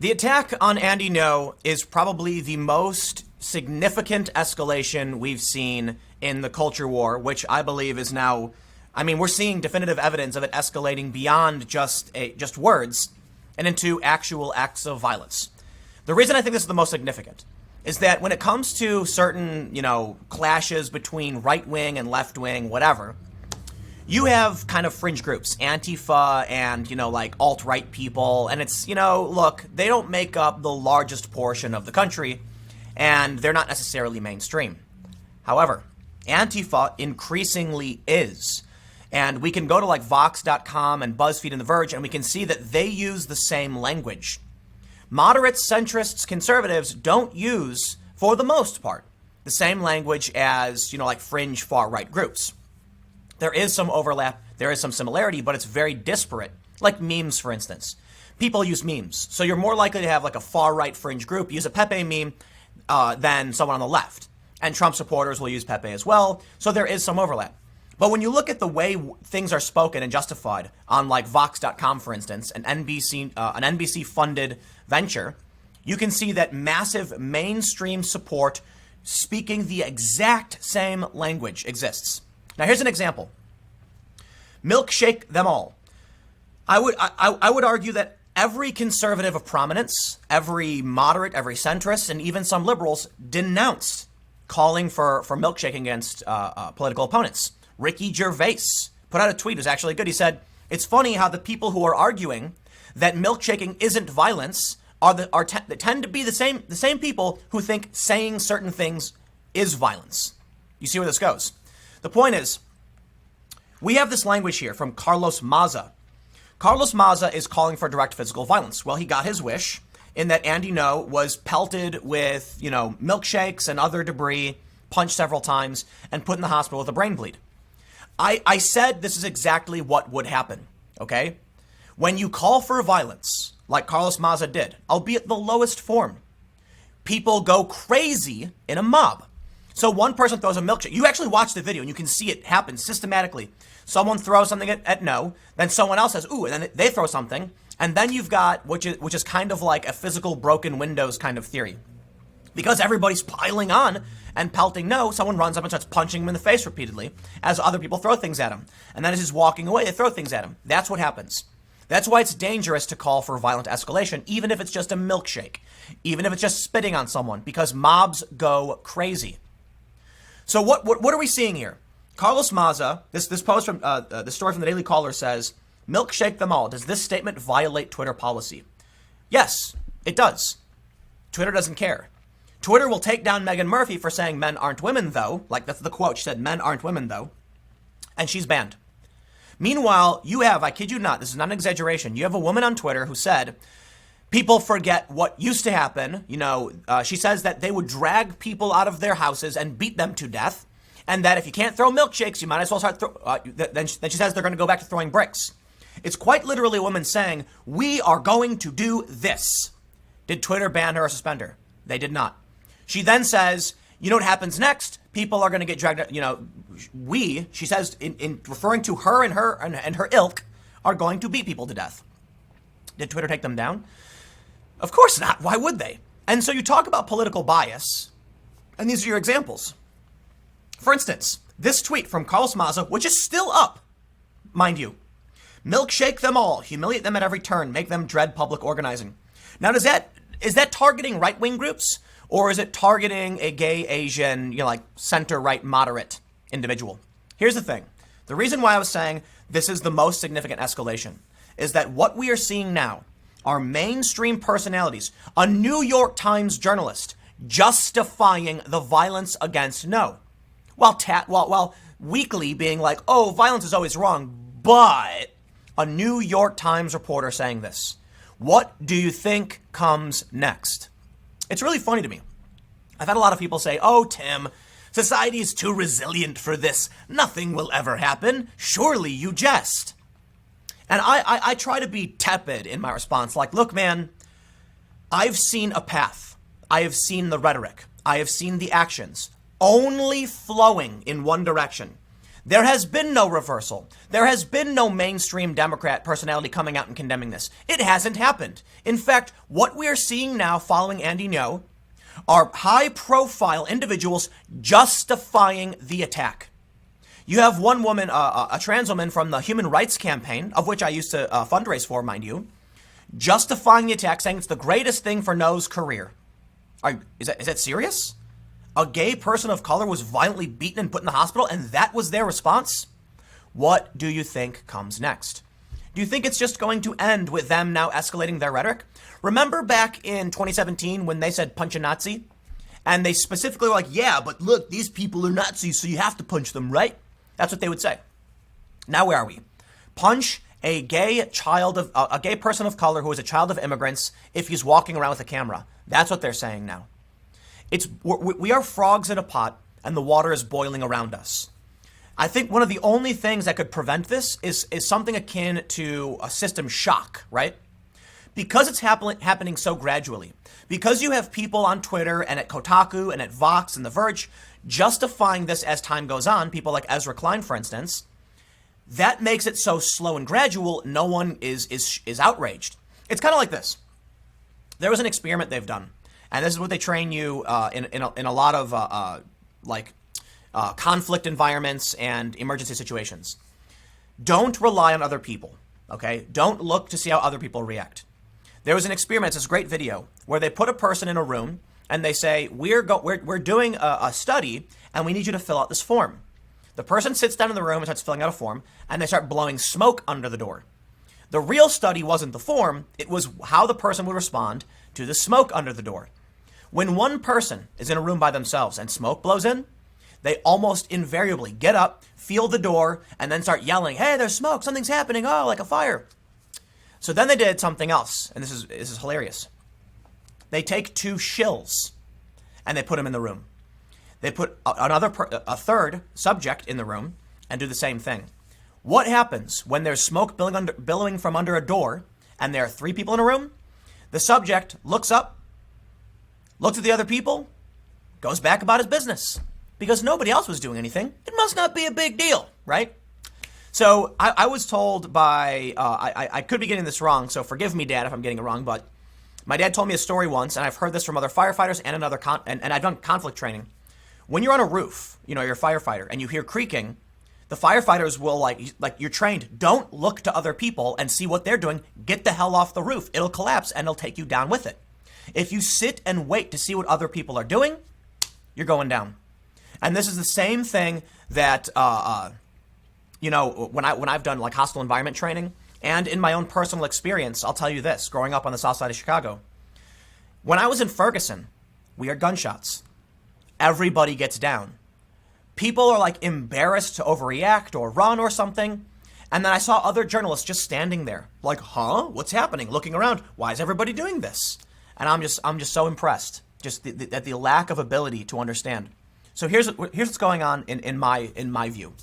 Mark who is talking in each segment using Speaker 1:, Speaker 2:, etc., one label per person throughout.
Speaker 1: The attack on Andy No is probably the most significant escalation we've seen in the culture war, which I believe is now, we're seeing definitive evidence of it escalating beyond just words and into actual acts of violence. The reason I think this is the most significant is that when it comes to certain, clashes between right wing and left wing, whatever, you have kind of fringe groups, Antifa and, like alt-right people. And it's, look, they don't make up the largest portion of the country and they're not necessarily mainstream. However, Antifa increasingly is. And we can go to like Vox.com and BuzzFeed and The Verge and we can see that they use the same language. Moderates, centrists, conservatives don't use, for the most part, the same language as, like fringe far-right groups. There is some overlap, there is some similarity, but it's very disparate. Like memes, for instance. People use memes. So you're more likely to have like a far-right fringe group use a Pepe meme than someone on the left. And Trump supporters will use Pepe as well. So there is some overlap. But when you look at the way things are spoken and justified on like Vox.com, for instance, an NBC-funded venture, you can see that massive mainstream support speaking the exact same language exists. Now, here's an example. Milkshake them all. I would argue that every conservative of prominence, every moderate, every centrist, and even some liberals denounce calling for milkshaking against political opponents. Ricky Gervais put out a tweet. It was actually good. He said, it's funny how the people who are arguing that milkshaking isn't violence tend to be the same people who think saying certain things is violence. You see where this goes? The point is, we have this language here from Carlos Maza. Carlos Maza is calling for direct physical violence. Well, he got his wish in that Andy No was pelted with, milkshakes and other debris, punched several times, and put in the hospital with a brain bleed. I said this is exactly what would happen, okay? When you call for violence, like Carlos Maza did, albeit the lowest form, people go crazy in a mob. So one person throws a milkshake. You actually watch the video and you can see it happen systematically. Someone throws something at No, then someone else says, ooh, and then they throw something. And then you've got, which is kind of like a physical broken windows kind of theory. Because everybody's piling on and pelting No, someone runs up and starts punching him in the face repeatedly as other people throw things at him. And then as he's walking away, they throw things at him. That's what happens. That's why it's dangerous to call for violent escalation, even if it's just a milkshake, even if it's just spitting on someone, because mobs go crazy. So what are we seeing here? Carlos Maza, this post from the story from the Daily Caller says, milkshake them all. Does this statement violate Twitter policy? Yes, it does. Twitter doesn't care. Twitter will take down Meghan Murphy for saying men aren't women, though. Like, that's the quote. She said, men aren't women, though. And she's banned. Meanwhile, you have, I kid you not, this is not an exaggeration, you have a woman on Twitter who said, people forget what used to happen. She says that they would drag people out of their houses and beat them to death. And that if you can't throw milkshakes, you might as well start then she says they're going to go back to throwing bricks. It's quite literally a woman saying, we are going to do this. Did Twitter ban her or suspend her? They did not. She then says, you know what happens next? People are going to get dragged, she says, in referring to her and her ilk, are going to beat people to death. Did Twitter take them down? Of course not. Why would they? And so you talk about political bias, and these are your examples. For instance, this tweet from Carlos Maza, which is still up, mind you. Milkshake them all, humiliate them at every turn, make them dread public organizing. Now, is that targeting right-wing groups? Or is it targeting a gay, Asian, like center-right moderate individual? Here's the thing. The reason why I was saying this is the most significant escalation is that what we are seeing now are mainstream personalities, a New York Times journalist justifying the violence against No, while weakly being like, oh, violence is always wrong, but a New York Times reporter saying this. What do you think comes next? It's really funny to me. I've had a lot of people say, oh, Tim, society is too resilient for this. Nothing will ever happen. Surely you jest. And I try to be tepid in my response. Like, look, man, I've seen a path. I have seen the rhetoric. I have seen the actions only flowing in one direction. There has been no reversal. There has been no mainstream Democrat personality coming out and condemning this. It hasn't happened. In fact, what we are seeing now following Andy Ngo are high-profile individuals justifying the attack. You have one woman, a trans woman from the Human Rights Campaign, of which I used to fundraise for, mind you, justifying the attack, saying it's the greatest thing for Ngo's career. Is that serious? A gay person of color was violently beaten and put in the hospital, and that was their response? What do you think comes next? Do you think it's just going to end with them now escalating their rhetoric? Remember back in 2017 when they said punch a Nazi? And they specifically were like, yeah, but look, these people are Nazis, so you have to punch them, right? That's what they would say. Now where are we? Punch a gay person of color who is a child of immigrants if he's walking around with a camera. That's what they're saying now. We are frogs in a pot, and the water is boiling around us. I think one of the only things that could prevent this is something akin to a system shock, right? Because it's happening so gradually. Because you have people on Twitter and at Kotaku and at Vox and The Verge justifying this as time goes on, people like Ezra Klein, for instance, that makes it so slow and gradual, no one is outraged. It's kind of like this. There was an experiment they've done. And this is what they train you in a lot of conflict environments and emergency situations. Don't rely on other people, okay? Don't look to see how other people react. There was an experiment, it's this great video, where they put a person in a room and they say, we're doing a study and we need you to fill out this form. The person sits down in the room and starts filling out a form and they start blowing smoke under the door. The real study wasn't the form, it was how the person would respond to the smoke under the door. When one person is in a room by themselves and smoke blows in, they almost invariably get up, feel the door, and then start yelling, hey, there's smoke, something's happening, oh, like a fire. So then they did something else, and this is hilarious. They take 2 shills, and they put them in the room. They put a third subject in the room and do the same thing. What happens when there's smoke billowing from under a door, and there are 3 people in a room? The subject looks up, looks at the other people, goes back about his business. Because nobody else was doing anything. It must not be a big deal, right? So I was told by, I could be getting this wrong, so forgive me, Dad, if I'm getting it wrong, but my dad told me a story once, and I've heard this from other firefighters and and I've done conflict training. When you're on a roof, you're a firefighter, and you hear creaking, the firefighters will, like you're trained, don't look to other people and see what they're doing. Get the hell off the roof. It'll collapse, and it'll take you down with it. If you sit and wait to see what other people are doing, you're going down. And this is the same thing that, when I've done like hostile environment training and in my own personal experience, I'll tell you this, growing up on the south side of Chicago, when I was in Ferguson, we heard gunshots. Everybody gets down. People are like embarrassed to overreact or run or something. And then I saw other journalists just standing there like, huh, what's happening? Looking around. Why is everybody doing this? And I'm just so impressed, just at the lack of ability to understand. So here's what's going on in my view.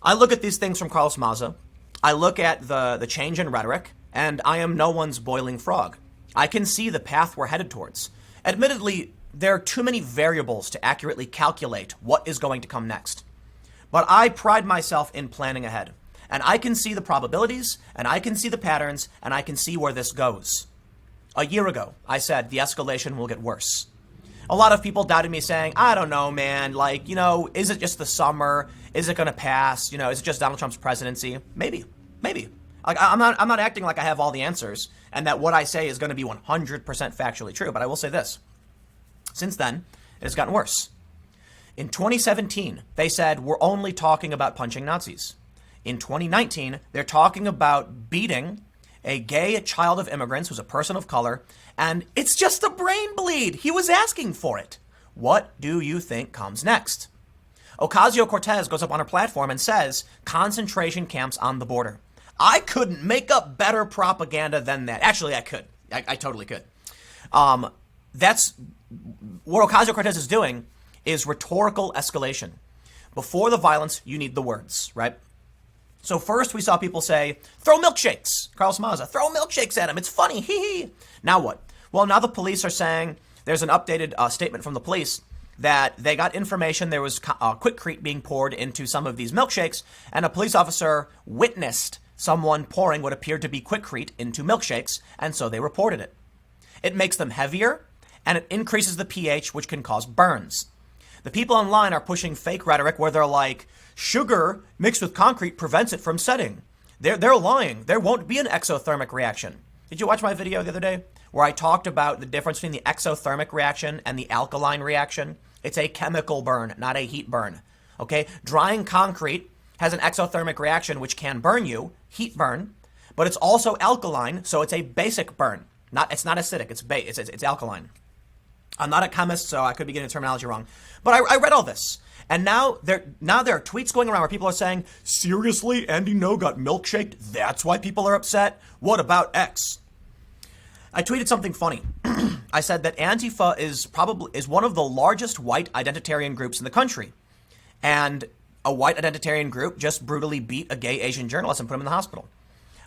Speaker 1: I look at these things from Carlos Maza. I look at the change in rhetoric, and I am no one's boiling frog. I can see the path we're headed towards. Admittedly, there are too many variables to accurately calculate what is going to come next. But I pride myself in planning ahead. And I can see the probabilities, and I can see the patterns, and I can see where this goes. A year ago, I said the escalation will get worse. A lot of people doubted me saying, I don't know, man, is it just the summer? Is it going to pass? Is it just Donald Trump's presidency? Maybe. I'm not acting like I have all the answers and that what I say is going to be 100% factually true, but I will say this. Since then, it has gotten worse. In 2017, they said we're only talking about punching Nazis. In 2019, they're talking about beating a gay child of immigrants who's a person of color, and it's just a brain bleed. He was asking for it. What do you think comes next? Ocasio-Cortez goes up on her platform and says concentration camps on the border. I couldn't make up better propaganda than that. Actually, I could. I totally could. That's what Ocasio-Cortez is doing is rhetorical escalation. Before the violence, you need the words, right? So first we saw people say, throw milkshakes. Carlos Maza, throw milkshakes at him. It's funny. Hee hee. Now what? Well, now the police are saying, there's an updated statement from the police that they got information there was Quikrete being poured into some of these milkshakes, and a police officer witnessed someone pouring what appeared to be Quikrete into milkshakes, and so they reported it. It makes them heavier, and it increases the pH, which can cause burns. The people online are pushing fake rhetoric where they're like, sugar mixed with concrete prevents it from setting. They're lying. There won't be an exothermic reaction. Did you watch my video the other day where I talked about the difference between the exothermic reaction and the alkaline reaction? It's a chemical burn, not a heat burn. Okay? Drying concrete has an exothermic reaction which can burn you, heat burn, but it's also alkaline, so it's a basic burn. It's not acidic, it's alkaline. I'm not a chemist, so I could be getting the terminology wrong. But I read all this. And now there are tweets going around where people are saying, seriously, Andy No got milkshaked? That's why people are upset? What about X? I tweeted something funny. I said that Antifa is one of the largest white identitarian groups in the country. And a white identitarian group just brutally beat a gay Asian journalist and put him in the hospital.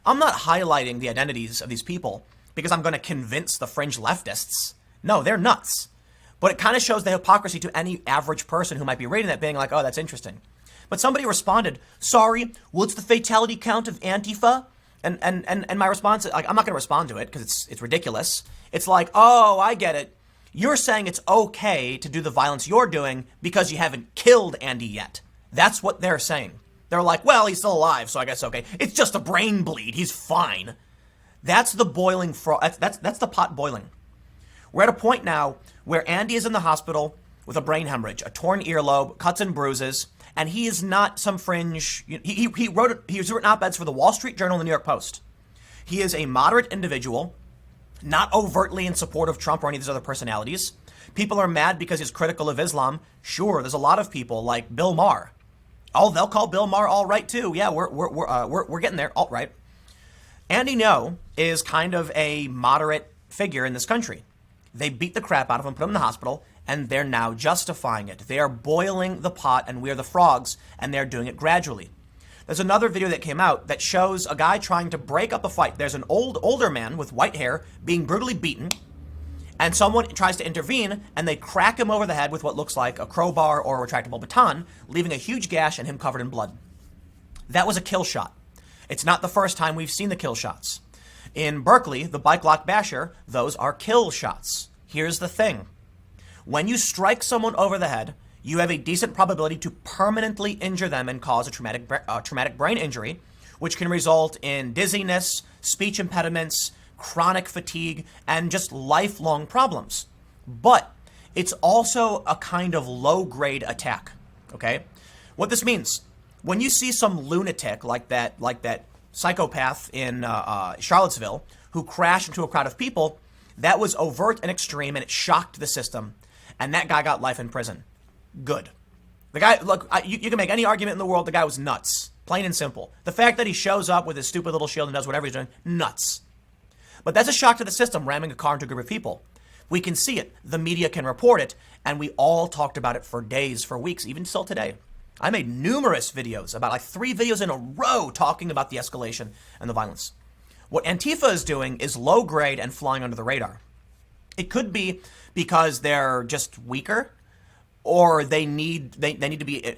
Speaker 1: I'm not highlighting the identities of these people because I'm going to convince the fringe leftists. No, they're nuts. But it kind of shows the hypocrisy to any average person who might be reading that being like, oh, that's interesting. But somebody responded, sorry, what's the fatality count of Antifa? And my response, like, I'm not going to respond to it because it's ridiculous. It's like, oh, I get it. You're saying it's okay to do the violence you're doing because you haven't killed Andy yet. That's what they're saying. They're like, well, he's still alive, so I guess okay. It's just a brain bleed. He's fine. That's the boiling that's the pot boiling. We're at a point now where Andy is in the hospital with a brain hemorrhage, a torn earlobe, cuts and bruises, and he is not some fringe. He's written op-eds for the Wall Street Journal and the New York Post. He is a moderate individual, not overtly in support of Trump or any of these other personalities. People are mad because he's critical of Islam. Sure, there's a lot of people like Bill Maher. Oh, they'll call Bill Maher alt-right too. Yeah, we're getting there, alt-right. Andy No is kind of a moderate figure in this country. They beat the crap out of him, put him in the hospital, and they're now justifying it. They are boiling the pot, and we're the frogs, and they're doing it gradually. There's another video that came out that shows a guy trying to break up a fight. There's an older man with white hair being brutally beaten, and someone tries to intervene, and they crack him over the head with what looks like a crowbar or a retractable baton, leaving a huge gash and him covered in blood. That was a kill shot. It's not the first time we've seen the kill shots. In Berkeley, the bike lock basher, those are kill shots. Here's the thing. When you strike someone over the head, you have a decent probability to permanently injure them and cause a traumatic brain injury, which can result in dizziness, speech impediments, chronic fatigue, and just lifelong problems. But it's also a kind of low-grade attack, okay? What this means, when you see some lunatic like that psychopath in Charlottesville who crashed into a crowd of people, that was overt and extreme, and it shocked the system. And that guy got life in prison. Good. The guy, look, you can make any argument in the world. The guy was nuts. Plain and simple. The fact that he shows up with his stupid little shield and does whatever he's doing, nuts. But that's a shock to the system, ramming a car into a group of people. We can see it. The media can report it. And we all talked about it for days, for weeks, even still today. I made numerous videos, about like 3 videos in a row, talking about the escalation and the violence. What Antifa is doing is low grade and flying under the radar. It could be because they're just weaker, or they need to be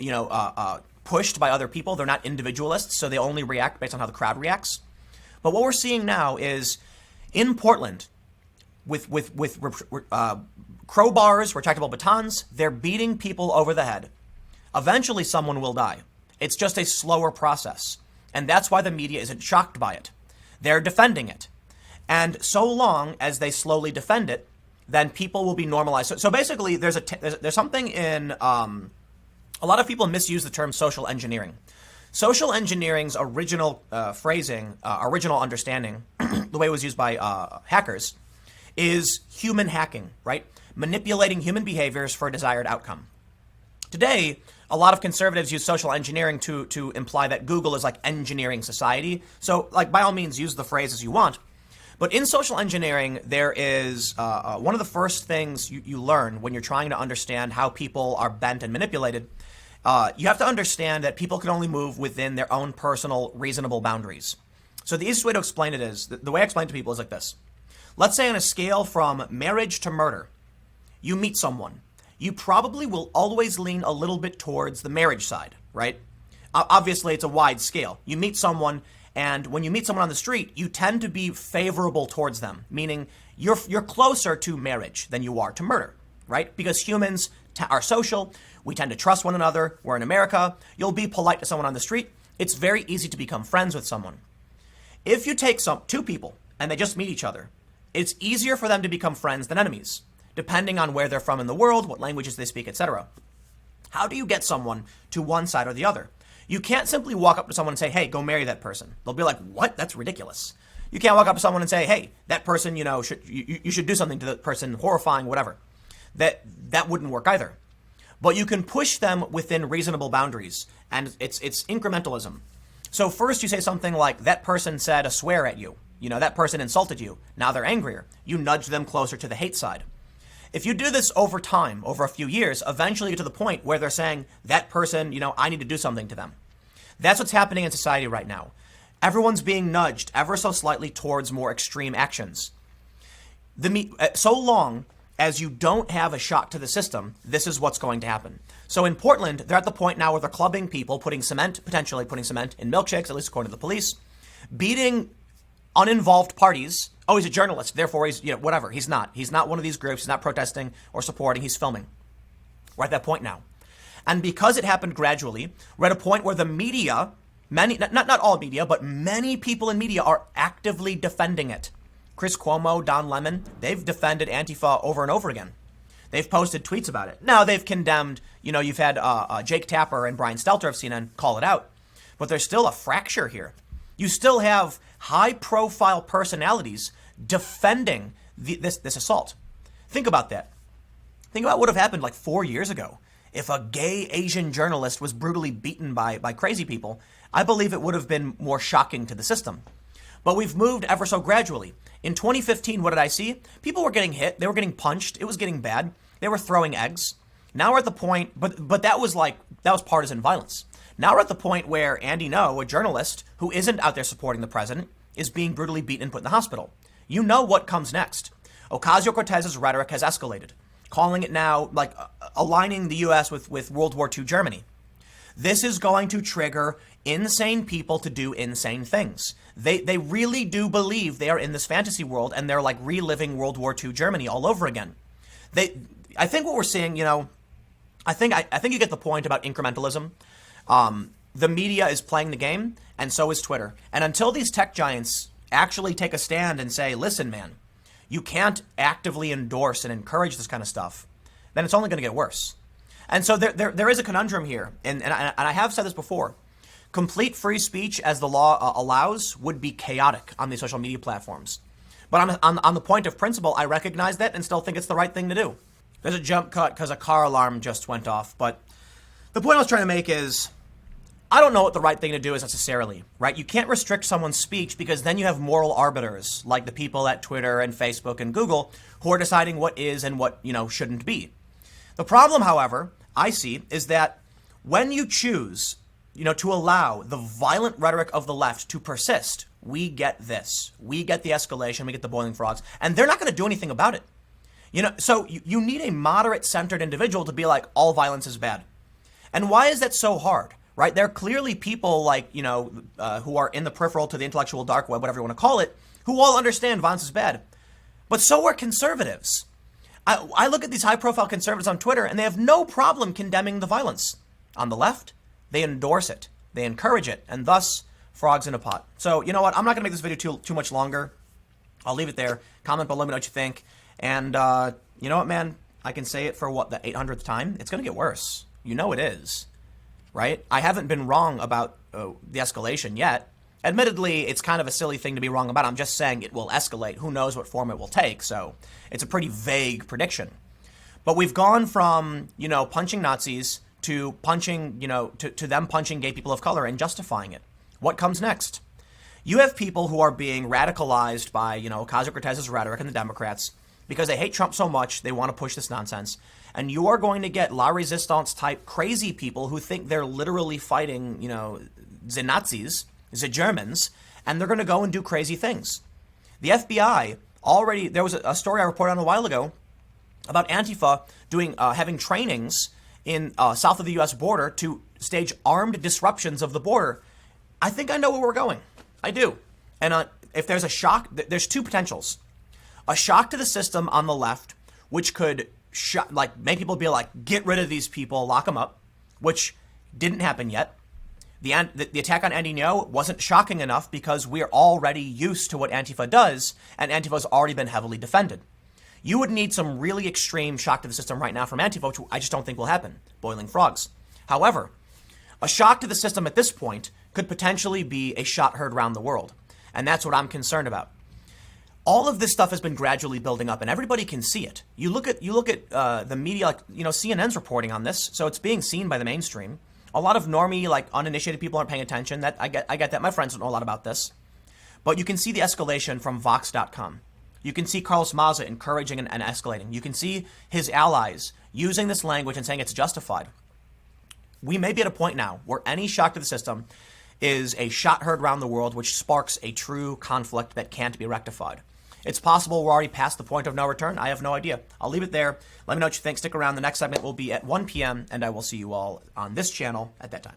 Speaker 1: pushed by other people. They're not individualists, so they only react based on how the crowd reacts. But what we're seeing now is in Portland, with crowbars, retractable batons, they're beating people over the head. Eventually, someone will die. It's just a slower process, and that's why the media isn't shocked by it. They're defending it. And so long as they slowly defend it, then people will be normalized. So basically, there's something in, a lot of people misuse the term social engineering. Social engineering's original original understanding, the way it was used by hackers, is human hacking, right? Manipulating human behaviors for a desired outcome. Today, a lot of conservatives use social engineering to imply that Google is like engineering society. So, like, by all means, use the phrase as you want. But in social engineering, there is one of the first things you learn when you're trying to understand how people are bent and manipulated. You have to understand that people can only move within their own personal, reasonable boundaries. So the easiest way to explain it is, the way I explain it to people is like this. Let's say on a scale from marriage to murder, you meet someone. you probably will always lean a little bit towards the marriage side, right? Obviously, it's a wide scale. You meet someone, and when you meet someone on the street, you tend to be favorable towards them, meaning you're closer to marriage than you are to murder, right? Because humans are social. We tend to trust one another. We're in America. You'll be polite to someone on the street. It's very easy to become friends with someone. If you take two people and they just meet each other, it's easier for them to become friends than enemies, depending on where they're from in the world, what languages they speak, etc. How do you get someone to one side or the other? You can't simply walk up to someone and say, hey, go marry that person. They'll be like, what? That's ridiculous. You can't walk up to someone and say, hey, that person, you should do something to the person, horrifying, whatever. That wouldn't work either. But you can push them within reasonable boundaries, and it's incrementalism. So first you say something like, that person said a swear at you. That person insulted you. Now they're angrier. You nudge them closer to the hate side. If you do this over time, over a few years, eventually you get to the point where they're saying, that person, I need to do something to them. That's what's happening in society right now. Everyone's being nudged ever so slightly towards more extreme actions. So long as you don't have a shock to the system, this is what's going to happen. So in Portland, they're at the point now where they're clubbing people, potentially putting cement in milkshakes, at least according to the police, beating uninvolved parties. Oh, he's a journalist, therefore he's, whatever. He's not. He's not one of these groups. He's not protesting or supporting. He's filming. We're at that point now. And because it happened gradually, we're at a point where the media, not all media, but many people in media are actively defending it. Chris Cuomo, Don Lemon, they've defended Antifa over and over again. They've posted tweets about it. Now they've condemned, you've had Jake Tapper and Brian Stelter of CNN call it out. But there's still a fracture here. You still have high-profile personalities defending this assault. Think about that. Think about what would have happened like 4 years ago. If a gay Asian journalist was brutally beaten by crazy people, I believe it would have been more shocking to the system. But we've moved ever so gradually. In 2015, what did I see? People were getting hit. They were getting punched. It was getting bad. They were throwing eggs. Now we're at the point, but that was partisan violence. Now we're at the point where Andy Ngo, a journalist who isn't out there supporting the president, is being brutally beaten and put in the hospital. You know what comes next. Ocasio-Cortez's rhetoric has escalated, calling it now aligning the U.S. with World War II Germany. This is going to trigger insane people to do insane things. They really do believe they are in this fantasy world and they're like reliving World War II Germany all over again. I think what we're seeing, I think you get the point about incrementalism. The media is playing the game, and so is Twitter. And until these tech giants actually take a stand and say, listen, man, you can't actively endorse and encourage this kind of stuff, then it's only going to get worse. And so there is a conundrum here, and I have said this before. Complete free speech, as the law allows, would be chaotic on these social media platforms. But on the point of principle, I recognize that and still think it's the right thing to do. There's a jump cut because a car alarm just went off, but the point I was trying to make is, I don't know what the right thing to do is necessarily, right? You can't restrict someone's speech because then you have moral arbiters like the people at Twitter and Facebook and Google who are deciding what is and what, shouldn't be. The problem, however, I see is that when you choose, to allow the violent rhetoric of the left to persist, we get this. We get the escalation, we get the boiling frogs, and they're not going to do anything about it. So you need a moderate centered individual to be like, all violence is bad. And why is that so hard, right? There are clearly people like, who are in the peripheral to the intellectual dark web, whatever you want to call it, who all understand violence is bad. But so are conservatives. I look at these high-profile conservatives on Twitter, and they have no problem condemning the violence. On the left, they endorse it. They encourage it, and thus, frogs in a pot. So, you know what? I'm not going to make this video too much longer. I'll leave it there. Comment below, let me know what you think. And you know what, man? I can say it for, the 800th time? It's going to get worse. You know it is, right? I haven't been wrong about the escalation yet. Admittedly, it's kind of a silly thing to be wrong about. I'm just saying it will escalate. Who knows what form it will take? So it's a pretty vague prediction. But we've gone from, punching Nazis to punching, to them punching gay people of color and justifying it. What comes next? You have people who are being radicalized by, Ocasio-Cortez's rhetoric and the Democrats because they hate Trump so much they want to push this nonsense. And you are going to get La Resistance type crazy people who think they're literally fighting, the Nazis, the Germans, and they're going to go and do crazy things. The FBI already, there was a story I reported on a while ago about Antifa having trainings in south of the U.S. border to stage armed disruptions of the border, I think I know where we're going. I do. And if there's a shock, there's two potentials. A shock to the system on the left, which could make people be like, get rid of these people, lock them up, which didn't happen yet. The attack on Andy Ngo wasn't shocking enough because we're already used to what Antifa does, and Antifa's already been heavily defended. You would need some really extreme shock to the system right now from Antifa, which I just don't think will happen. Boiling frogs. However, a shock to the system at this point could potentially be a shot heard around the world. And that's what I'm concerned about. All of this stuff has been gradually building up, and everybody can see it. You look at the media, like, CNN's reporting on this, so it's being seen by the mainstream. A lot of normie, uninitiated people aren't paying attention. That I get that. My friends don't know a lot about this. But you can see the escalation from Vox.com. You can see Carlos Maza encouraging and escalating. You can see his allies using this language and saying it's justified. We may be at a point now where any shock to the system is a shot heard around the world, which sparks a true conflict that can't be rectified. It's possible we're already past the point of no return. I have no idea. I'll leave it there. Let me know what you think. Stick around. The next segment will be at 1 p.m., and I will see you all on this channel at that time.